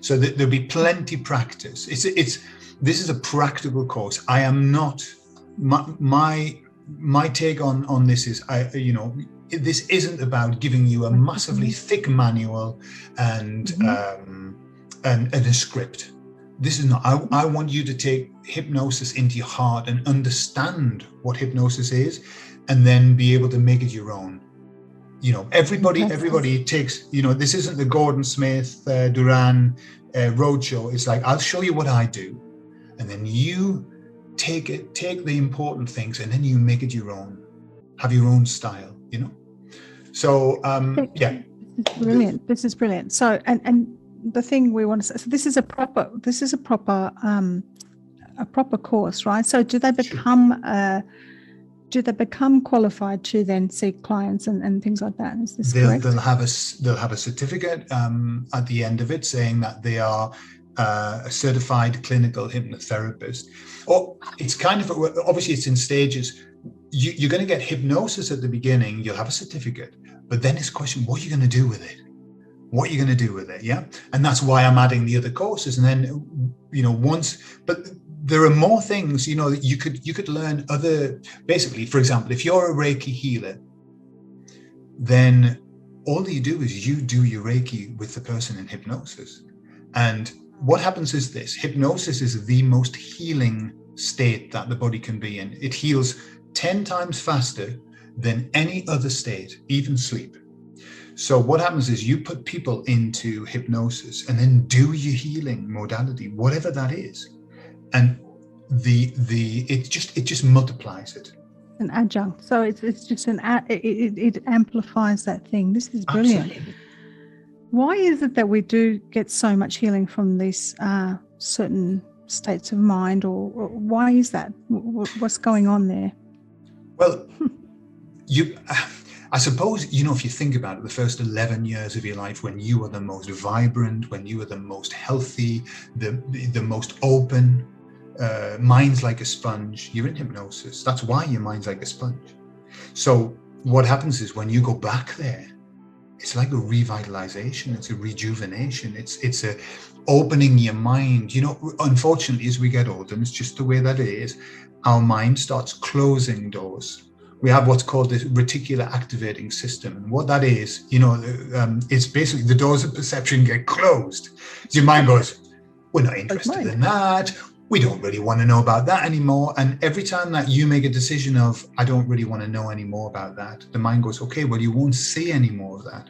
So there'll be plenty practice. This is a practical course. I am not, my take on this is, this isn't about giving you a massively thick manual and a script. This is not. I want you to take hypnosis into your heart and understand what hypnosis is, and then be able to make it your own. Everybody takes, this isn't the Gordon Smith, Duran roadshow. It's like, I'll show you what I do, and then you take the important things, and then you make it your own, have your own style, So, yeah. Brilliant. This is brilliant. So, and the thing we want to say, so this is a proper course, right? So do they become qualified to then see clients and things like that? Is this correct? They'll have a certificate at the end of it saying that they are a certified clinical hypnotherapist. Or it's kind of, obviously it's in stages. You're going to get hypnosis at the beginning. You'll have a certificate, but then it's a question: what are you going to do with it? What are you going to do with it? Yeah, and that's why I'm adding the other courses. And then but there are more things, that you could learn other. Basically, for example, if you're a Reiki healer, then all you do is you do your Reiki with the person in hypnosis. And what happens is this: hypnosis is the most healing state that the body can be in. It heals 10 times faster than any other state, even sleep. So what happens is you put people into hypnosis and then do your healing modality, whatever that is, and it just multiplies it. An adjunct. So it's just it amplifies that thing. This is brilliant. Absolutely. Why is it that we do get so much healing from these certain states of mind, or why is that? What's going on there? Well, I suppose, if you think about it, the first 11 years of your life, when you are the most vibrant, when you are the most healthy, the most open, mind's like a sponge, you're in hypnosis. That's why your mind's like a sponge. So what happens is when you go back there, it's like a revitalization, it's a rejuvenation, it's a opening your mind. Unfortunately, as we get older, and it's just the way that it is, our mind starts closing doors. We have what's called the reticular activating system. And what that is, it's basically the doors of perception get closed. So your mind goes, we're not interested in that. We don't really want to know about that anymore. And every time that you make a decision of, I don't really want to know any more about that, the mind goes, okay, well, you won't see any more of that.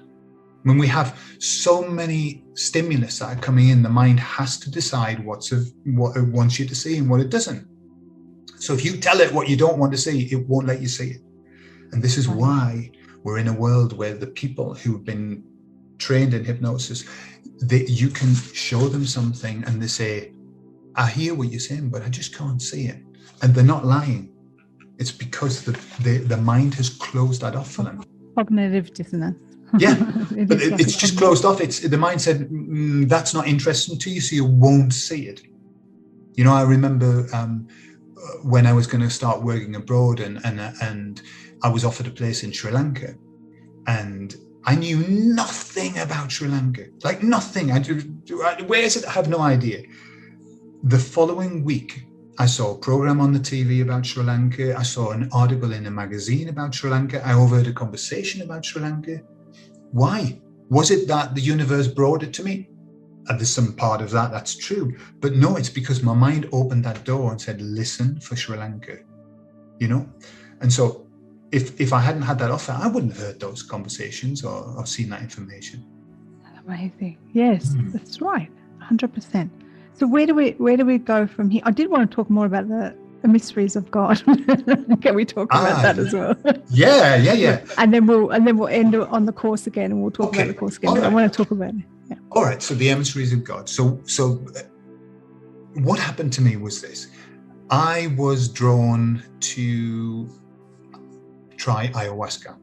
When we have so many stimulus that are coming in, the mind has to decide what it wants you to see and what it doesn't. So if you tell it what you don't want to see, it won't let you see it. And this is why we're in a world where the people who've been trained in hypnosis, you can show them something and they say, I hear what you're saying, but I just can't see it. And they're not lying. It's because the mind has closed that off for them. Cognitive dissonance. Yeah, but it's just closed off. The mind said, that's not interesting to you, so you won't see it. I remember when I was going to start working abroad and I was offered a place in Sri Lanka, and I knew nothing about Sri Lanka, like nothing. Where is it? I have no idea. The following week, I saw a program on the TV about Sri Lanka. I saw an article in a magazine about Sri Lanka. I overheard a conversation about Sri Lanka. Why? Was it that the universe brought it to me? And there's some part of that's true. But no, it's because my mind opened that door and said, listen for Sri Lanka, And so if I hadn't had that offer, I wouldn't have heard those conversations or seen that information. Amazing. Yes, that's right. 100%. So where do we go from here? I did want to talk more about the mysteries of God. Can we talk about that as well? Yeah. And then we'll end on the course again, and we'll talk about the course again. Right. I want to talk about it. Yeah. All right. So the emissaries of God. So what happened to me was this: I was drawn to try ayahuasca.